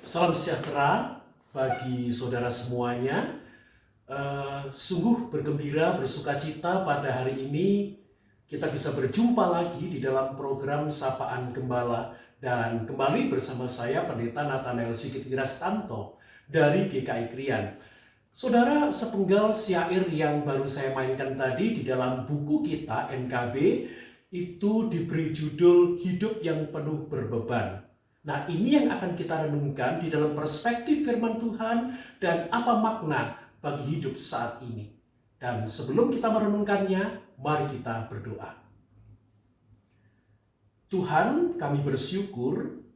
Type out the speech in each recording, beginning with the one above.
Salam sejahtera bagi saudara semuanya. Sungguh bergembira, bersukacita pada hari ini kita bisa berjumpa lagi di dalam program Sapaan Gembala. Dan kembali bersama saya Pendeta Nathanael Sigit Wirastanto dari GKI Krian. Saudara, sepenggal syair yang baru saya mainkan tadi di dalam buku kita NKB itu diberi judul Hidup yang Penuh Berbeban. Nah, ini yang akan kita renungkan di dalam perspektif firman Tuhan dan apa makna bagi hidup saat ini. Dan sebelum kita merenungkannya, mari kita berdoa. Tuhan, kami bersyukur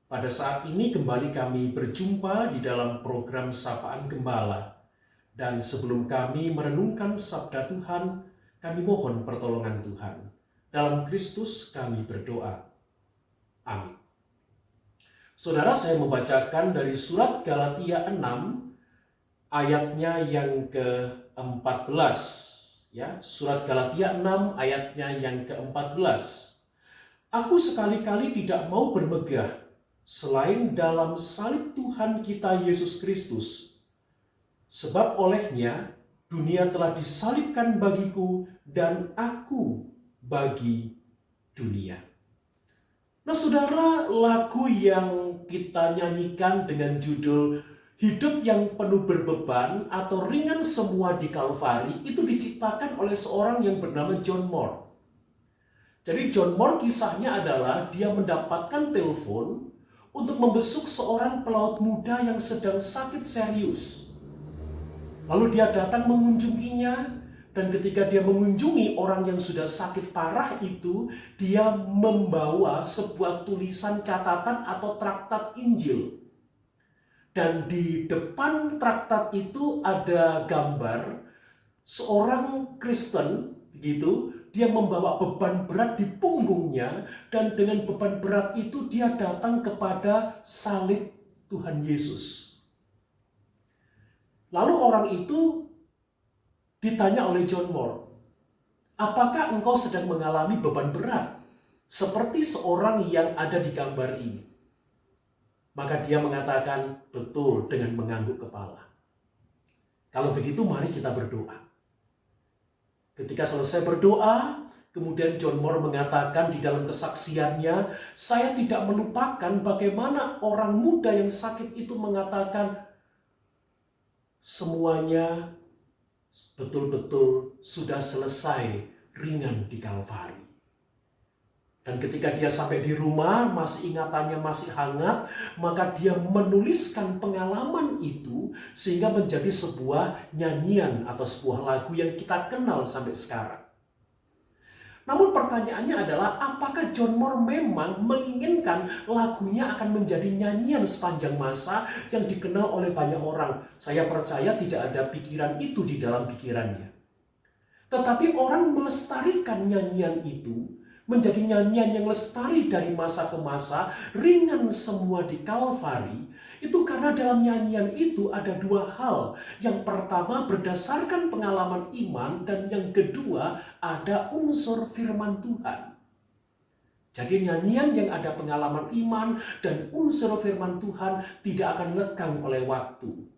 pada saat ini kembali kami berjumpa di dalam program Sapaan Gembala. Dan sebelum kami merenungkan sabda Tuhan, kami mohon pertolongan Tuhan. Dalam Kristus kami berdoa. Amin. Saudara, saya membacakan dari surat Galatia 6 ayatnya yang ke-14. Ya, surat Galatia 6 ayatnya yang ke-14. Aku sekali-kali tidak mau bermegah selain dalam salib Tuhan kita Yesus Kristus. Sebab olehnya dunia telah disalibkan bagiku dan aku bagi dunia. Nah, saudara, lagu yang kita nyanyikan dengan judul Hidup yang Penuh Berbeban atau Ringan Semua di Kalvari itu diciptakan oleh seorang yang bernama John Moore. Jadi John Moore kisahnya adalah dia mendapatkan telepon untuk membesuk seorang pelaut muda yang sedang sakit serius. Lalu dia datang mengunjunginya. Dan ketika dia mengunjungi orang yang sudah sakit parah itu, dia membawa sebuah tulisan catatan atau traktat Injil. Dan di depan traktat itu ada gambar seorang Kristen, begitu. Dia membawa beban berat di punggungnya, dan dengan beban berat itu dia datang kepada salib Tuhan Yesus. Lalu orang itu ditanya oleh John Moore, apakah engkau sedang mengalami beban berat seperti seorang yang ada di gambar ini? Maka dia mengatakan, betul, dengan mengangguk kepala. Kalau begitu mari kita berdoa. Ketika selesai berdoa, kemudian John Moore mengatakan di dalam kesaksiannya, saya tidak melupakan bagaimana orang muda yang sakit itu mengatakan, semuanya betul-betul sudah selesai ringan di Kalvari. Dan ketika dia sampai di rumah, masih ingatannya masih hangat, maka dia menuliskan pengalaman itu sehingga menjadi sebuah nyanyian atau sebuah lagu yang kita kenal sampai sekarang. Namun pertanyaannya adalah, apakah John Moore memang menginginkan lagunya akan menjadi nyanyian sepanjang masa yang dikenal oleh banyak orang? Saya percaya tidak ada pikiran itu di dalam pikirannya. Tetapi orang melestarikan nyanyian itu menjadi nyanyian yang lestari dari masa ke masa, ringan semua di Kalvari, itu karena dalam nyanyian itu ada dua hal. Yang pertama berdasarkan pengalaman iman, dan yang kedua ada unsur firman Tuhan. Jadi nyanyian yang ada pengalaman iman dan unsur firman Tuhan tidak akan lekang oleh waktu.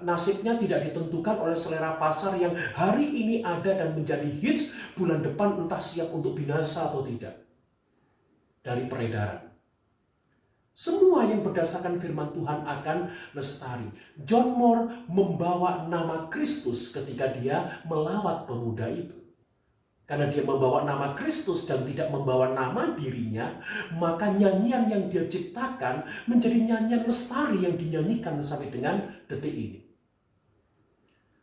Nasibnya tidak ditentukan oleh selera pasar yang hari ini ada dan menjadi hits, bulan depan entah siap untuk binasa atau tidak. Dari peredaran. Semua yang berdasarkan firman Tuhan akan lestari. John Moore membawa nama Kristus ketika dia melawat pemuda itu. Karena dia membawa nama Kristus dan tidak membawa nama dirinya, maka nyanyian yang dia ciptakan menjadi nyanyian lestari yang dinyanyikan sampai dengan detik ini.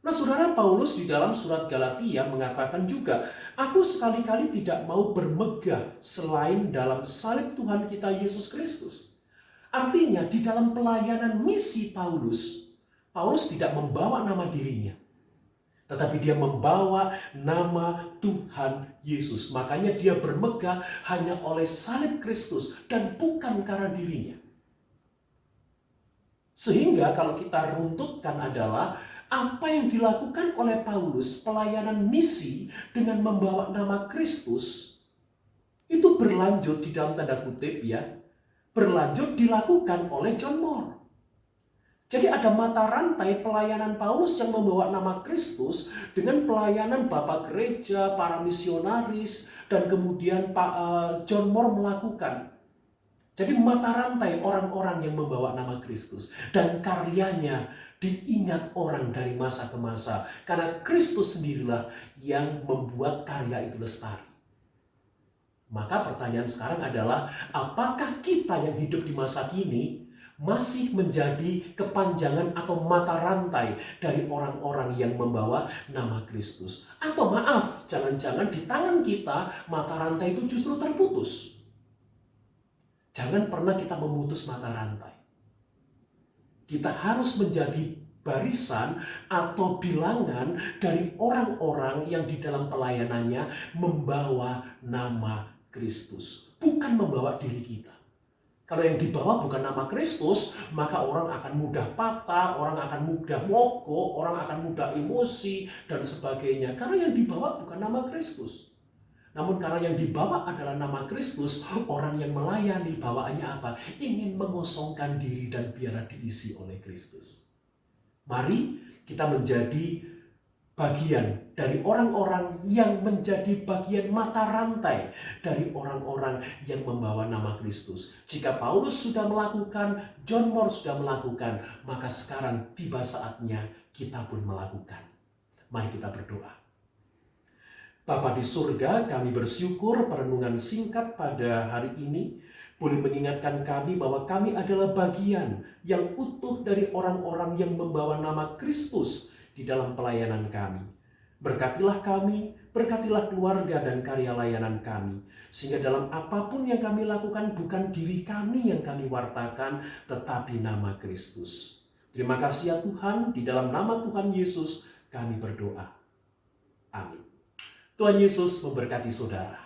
Nah, saudara, Paulus di dalam surat Galatia mengatakan juga, aku sekali-kali tidak mau bermegah selain dalam salib Tuhan kita Yesus Kristus. Artinya di dalam pelayanan misi Paulus tidak membawa nama dirinya. Tetapi dia membawa nama Tuhan Yesus. Makanya dia bermegah hanya oleh salib Kristus dan bukan karena dirinya. Sehingga kalau kita runtutkan adalah apa yang dilakukan oleh Paulus, pelayanan misi dengan membawa nama Kristus, itu berlanjut di dalam tanda kutip ya. berlanjut dilakukan oleh John Moore. Jadi ada mata rantai pelayanan Paulus yang membawa nama Kristus dengan pelayanan Bapak Gereja, para misionaris, dan kemudian Pak John Moore melakukan. Jadi mata rantai orang-orang yang membawa nama Kristus dan karyanya diingat orang dari masa ke masa. Karena Kristus sendirilah yang membuat karya itu lestari. Maka pertanyaan sekarang adalah, apakah kita yang hidup di masa kini masih menjadi kepanjangan atau mata rantai dari orang-orang yang membawa nama Kristus? Atau maaf, jangan-jangan di tangan kita mata rantai itu justru terputus. Jangan pernah kita memutus mata rantai. Kita harus menjadi barisan atau bilangan dari orang-orang yang di dalam pelayanannya membawa nama Kristus, bukan membawa diri kita. Kalau yang dibawa bukan nama Kristus, maka orang akan mudah patah, orang akan mudah mogok, orang akan mudah emosi, dan sebagainya. Karena yang dibawa bukan nama Kristus. Namun karena yang dibawa adalah nama Kristus, orang yang melayani bawaannya apa? Ingin mengosongkan diri dan biarlah diisi oleh Kristus. Mari kita menjadi bagian dari orang-orang yang menjadi bagian mata rantai dari orang-orang yang membawa nama Kristus. Jika Paulus sudah melakukan, John Moore sudah melakukan, maka sekarang tiba saatnya kita pun melakukan. Mari kita berdoa. Bapa di surga, kami bersyukur perenungan singkat pada hari ini boleh mengingatkan kami bahwa kami adalah bagian yang utuh dari orang-orang yang membawa nama Kristus di dalam pelayanan kami. Berkatilah kami, berkatilah keluarga dan karya layanan kami, sehingga dalam apapun yang kami lakukan bukan diri kami yang kami wartakan, tetapi nama Kristus. Terima kasih ya Tuhan, di dalam nama Tuhan Yesus kami berdoa. Amin. Tuhan Yesus memberkati saudara.